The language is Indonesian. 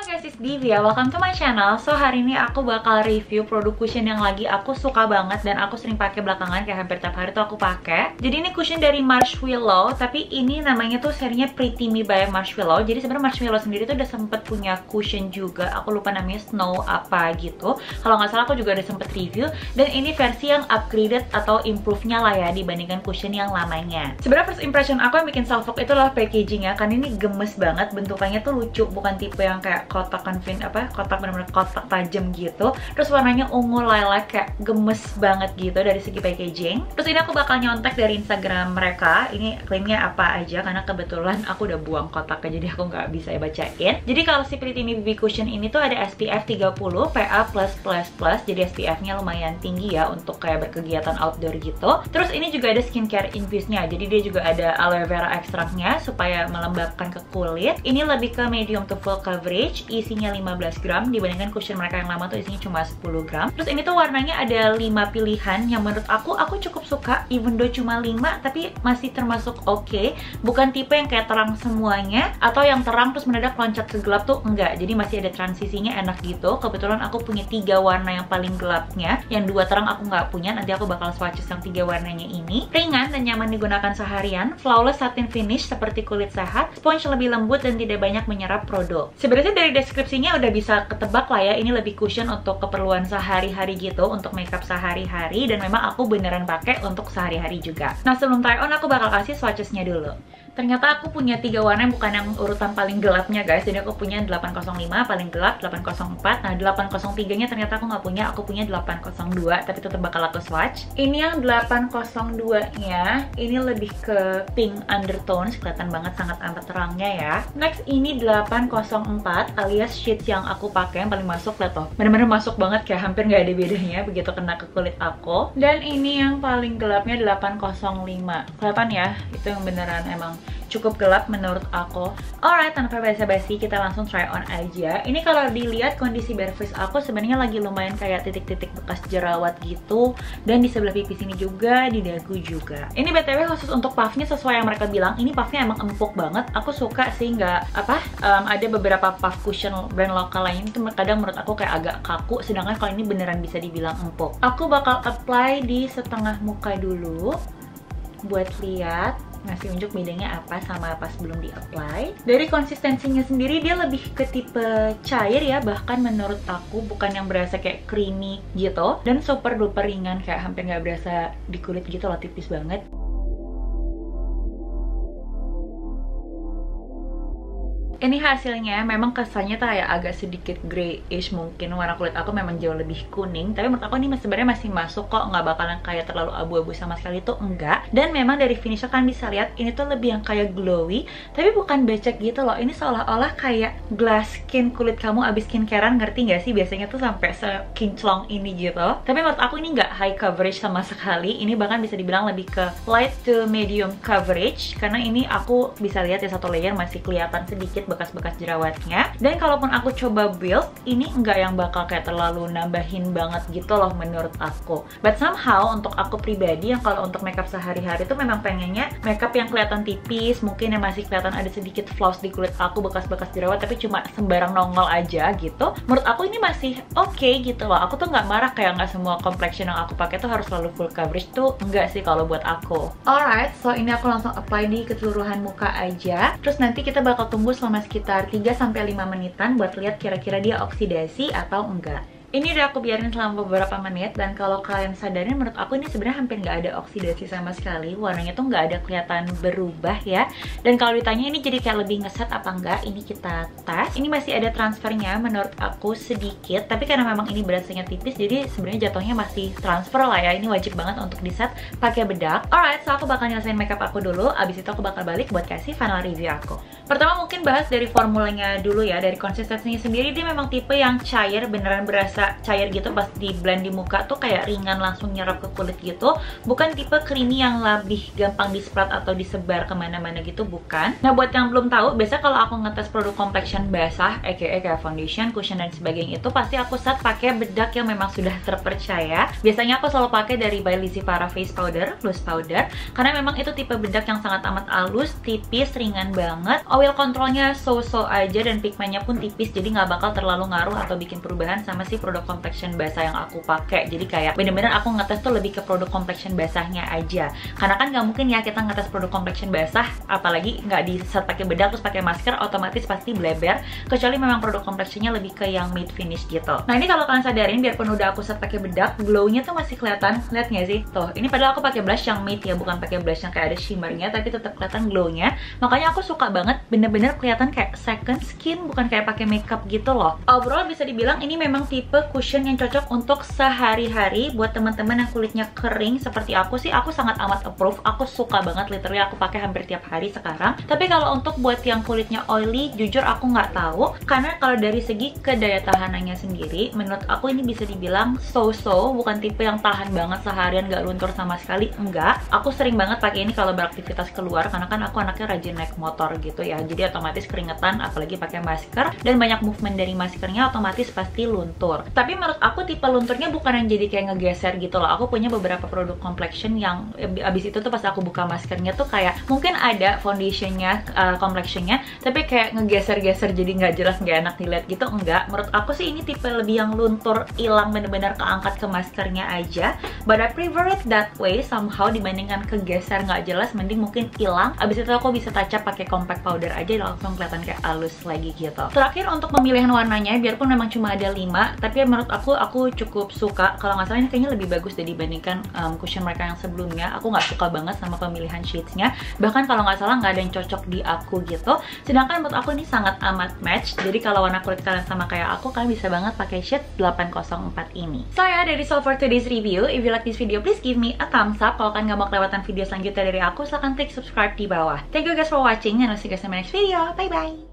guys, it's Divya, welcome to my channel. So hari ini aku bakal review produk cushion yang lagi aku suka banget dan aku sering pakai belakangan, kayak hampir tiap hari tuh aku pakai. Jadi ini cushion dari Marshmallow, tapi ini namanya tuh serinya Pretty Me by Marshmallow. Jadi sebenarnya Marshmallow sendiri tuh udah sempet punya cushion juga, aku lupa namanya Snow apa gitu. Kalau nggak salah aku juga udah sempet review, dan ini versi yang upgraded atau improve-nya lah ya dibandingkan cushion yang lamanya. Sebenarnya first impression aku yang bikin salfok itu adalah packagingnya, karena ini gemes banget, bentukannya tuh lucu, bukan tipe yang kayak kotak kotak bener-bener kotak tajam gitu. Terus warnanya ungu lilac, kayak gemes banget gitu dari segi packaging. Terus ini aku bakal nyontek dari Instagram mereka, ini klaimnya apa aja, karena kebetulan aku udah buang kotaknya jadi aku nggak bisa bacain. Jadi kalau si Pretty Me BB Cushion ini tuh ada SPF 30 PA+++, jadi SPF-nya lumayan tinggi ya untuk kayak berkegiatan outdoor gitu. Terus ini juga ada skincare infuse-nya, jadi dia juga ada aloe vera ekstraknya supaya melembabkan ke kulit. Ini lebih ke medium to full coverage, isinya 15 gram dibandingkan cushion mereka yang lama tuh isinya cuma 10 gram. Terus ini tuh warnanya ada 5 pilihan yang menurut aku cukup suka, even though cuma 5 tapi masih termasuk oke. Bukan tipe yang kayak terang semuanya atau yang terang terus mendadak loncat ke gelap tuh enggak. Jadi masih ada transisinya, enak gitu. Kebetulan aku punya 3 warna yang paling gelapnya, yang 2 terang aku nggak punya. Nanti aku bakal swatches yang 3 warnanya ini. Ringan dan nyaman digunakan seharian, flawless satin finish seperti kulit sehat, sponge lebih lembut dan tidak banyak menyerap produk. Sebenarnya dari deskripsinya udah bisa ketebak lah ya, ini lebih cushion untuk keperluan sehari-hari gitu, untuk makeup sehari-hari, dan memang aku beneran pakai untuk sehari-hari juga. Nah sebelum try on aku bakal kasih swatchesnya dulu. Ternyata aku punya 3 warna yang bukan yang urutan paling gelapnya guys. Jadi aku punya 805 paling gelap, 804. Nah 803 nya ternyata aku nggak punya, aku punya 802, tapi tetap bakal aku swatch. Ini yang 802 nya, ini lebih ke pink undertones, kelihatan banget sangat amat terangnya ya. Next ini 804 alias shades yang aku pakai yang paling masuk, lihat tuh, bener-bener masuk banget, kayak hampir nggak ada bedanya begitu kena ke kulit aku. Dan ini yang paling gelapnya 805, kelihatan ya, itu yang beneran emang cukup gelap menurut aku. Alright, tanpa basa-basi kita langsung try on aja. Ini kalau dilihat kondisi bare face aku sebenarnya lagi lumayan kayak titik-titik bekas jerawat gitu, dan di sebelah pipi sini juga, di dagu juga. Ini BTW khusus untuk puffnya sesuai yang mereka bilang, ini puffnya emang empuk banget. Aku suka sih, nggak ada beberapa puff cushion brand lokal lain itu kadang menurut aku kayak agak kaku, sedangkan kalau ini beneran bisa dibilang empuk. Aku bakal apply di setengah muka dulu buat lihat ngasih unjuk bedanya apa sama pas belum di-apply. Dari konsistensinya sendiri dia lebih ke tipe cair ya, bahkan menurut aku bukan yang berasa kayak creamy gitu, dan super duper ringan, kayak hampir nggak berasa di kulit gitu loh, tipis banget. Ini hasilnya memang kesannya tuh kayak agak sedikit grayish, mungkin warna kulit aku memang jauh lebih kuning, tapi menurut aku ini sebenarnya masih masuk kok, nggak bakalan kayak terlalu abu-abu sama sekali tuh, enggak. Dan memang dari finishnya kan bisa lihat ini tuh lebih yang kayak glowy, tapi bukan becek gitu loh. Ini seolah-olah kayak glass skin kulit kamu abis skincarean, ngerti nggak sih? Biasanya tuh sampai sekinclong ini gitu. Tapi menurut aku ini nggak high coverage sama sekali, ini bahkan bisa dibilang lebih ke light to medium coverage, karena ini aku bisa lihat ya satu layer masih kelihatan sedikit bekas-bekas jerawatnya. Dan kalaupun aku coba build, ini enggak yang bakal kayak terlalu nambahin banget gitu loh menurut aku. But somehow untuk aku pribadi yang kalau untuk makeup sehari-hari tuh memang pengennya makeup yang kelihatan tipis, mungkin yang masih kelihatan ada sedikit flaws di kulit aku, bekas-bekas jerawat, tapi cuma sembarang nongol aja gitu. Menurut aku ini masih oke gitu loh. Aku tuh nggak marah kayak nggak semua complexion yang aku pakai tuh harus selalu full coverage tuh, enggak sih kalau buat aku. Alright, so ini aku langsung apply di keseluruhan muka aja. Terus nanti kita bakal tunggu selama sekitar 3-5 menitan buat lihat kira-kira dia oksidasi atau enggak. Ini udah aku biarin selama beberapa menit, dan kalau kalian sadarin menurut aku ini sebenarnya hampir nggak ada oksidasi sama sekali. Warnanya tuh nggak ada kelihatan berubah ya. Dan kalau ditanya ini jadi kayak lebih ngeset apa enggak, ini kita tes. Ini masih ada transfernya menurut aku sedikit, tapi karena memang ini berasanya tipis, jadi sebenarnya jatuhnya masih transfer lah ya. Ini wajib banget untuk di set pakai bedak. Alright, so aku bakal nyelesain makeup aku dulu, abis itu aku bakal balik buat kasih final review aku. Pertama mungkin bahas dari formulanya dulu ya. Dari konsistensinya sendiri dia memang tipe yang cair, beneran berasa kayak cair gitu pas di blend di muka tuh kayak ringan langsung nyerap ke kulit gitu. Bukan tipe creamy yang lebih gampang di spread atau disebar kemana-mana gitu, bukan. Nah buat yang belum tahu, biasanya kalau aku ngetes produk complexion basah, aka kayak foundation, cushion dan sebagainya itu pasti aku set pakai bedak yang memang sudah terpercaya. Biasanya aku selalu pakai dari By Lizzy Farah Face Powder, Loose Powder, karena memang itu tipe bedak yang sangat amat halus, tipis, ringan banget. Oil controlnya so-so aja dan pigmennya pun tipis, jadi nggak bakal terlalu ngaruh atau bikin perubahan sama si produk complexion basah yang aku pakai. Jadi kayak bener-bener aku ngetes tuh lebih ke produk complexion basahnya aja, karena kan nggak mungkin ya kita ngetes produk complexion basah apalagi nggak di set pakai bedak terus pakai masker, otomatis pasti bleber, kecuali memang produk complexionnya lebih ke yang matte finish gitu. Nah ini kalau kalian sadarin, biarpun udah aku set pakai bedak, glownya tuh masih kelihatan. Lihat nggak sih tuh, ini padahal aku pakai blush yang matte ya, bukan pakai blush yang kayak ada shimmernya, tapi tetap kelihatan glownya. Makanya aku suka banget, bener-bener kelihatan kayak second skin, bukan kayak pakai makeup gitu loh. Overall bisa dibilang ini memang tipe cushion yang cocok untuk sehari-hari. Buat teman-teman yang kulitnya kering seperti aku sih, aku sangat amat approve. Aku suka banget, literally aku pakai hampir tiap hari sekarang. Tapi kalau untuk buat yang kulitnya oily, jujur aku nggak tahu, karena kalau dari segi kedaya tahanannya sendiri, menurut aku ini bisa dibilang so-so, bukan tipe yang tahan banget seharian nggak luntur sama sekali, enggak. Aku sering banget pakai ini kalau beraktivitas keluar, karena kan aku anaknya rajin naik motor gitu ya, jadi otomatis keringetan, apalagi pakai masker, dan banyak movement dari maskernya, otomatis pasti luntur. Tapi menurut aku tipe lunturnya bukan yang jadi kayak ngegeser gitu loh. Aku punya beberapa produk complexion yang abis itu tuh pas aku buka maskernya tuh kayak mungkin ada foundationnya, complexionnya, tapi kayak ngegeser-geser jadi nggak jelas, nggak enak dilihat gitu. Enggak, menurut aku sih ini tipe lebih yang luntur, hilang bener-bener keangkat ke maskernya aja. But I prefer it that way somehow, dibandingkan kegeser nggak jelas, mending mungkin hilang. Abis itu aku bisa touch up pakai compact powder aja, langsung kelihatan kayak halus lagi gitu. Terakhir untuk pemilihan warnanya, biarpun memang cuma ada 5, tapi menurut aku cukup suka. Kalau nggak salah ini kayaknya lebih bagus deh dibandingkan cushion mereka yang sebelumnya. Aku nggak suka banget sama pemilihan shadesnya, bahkan kalau nggak salah nggak ada yang cocok di aku gitu. Sedangkan menurut aku ini sangat amat match, jadi kalau warna kulit kalian sama kayak aku, kalian bisa banget pakai shade 804 ini. So ya, that is all for today's review. If you like this video, please give me a thumbs up. Kalau kalian nggak mau kelewatan video selanjutnya dari aku, silahkan klik subscribe di bawah. Thank you guys for watching, and I'll see you guys in my next video. Bye bye!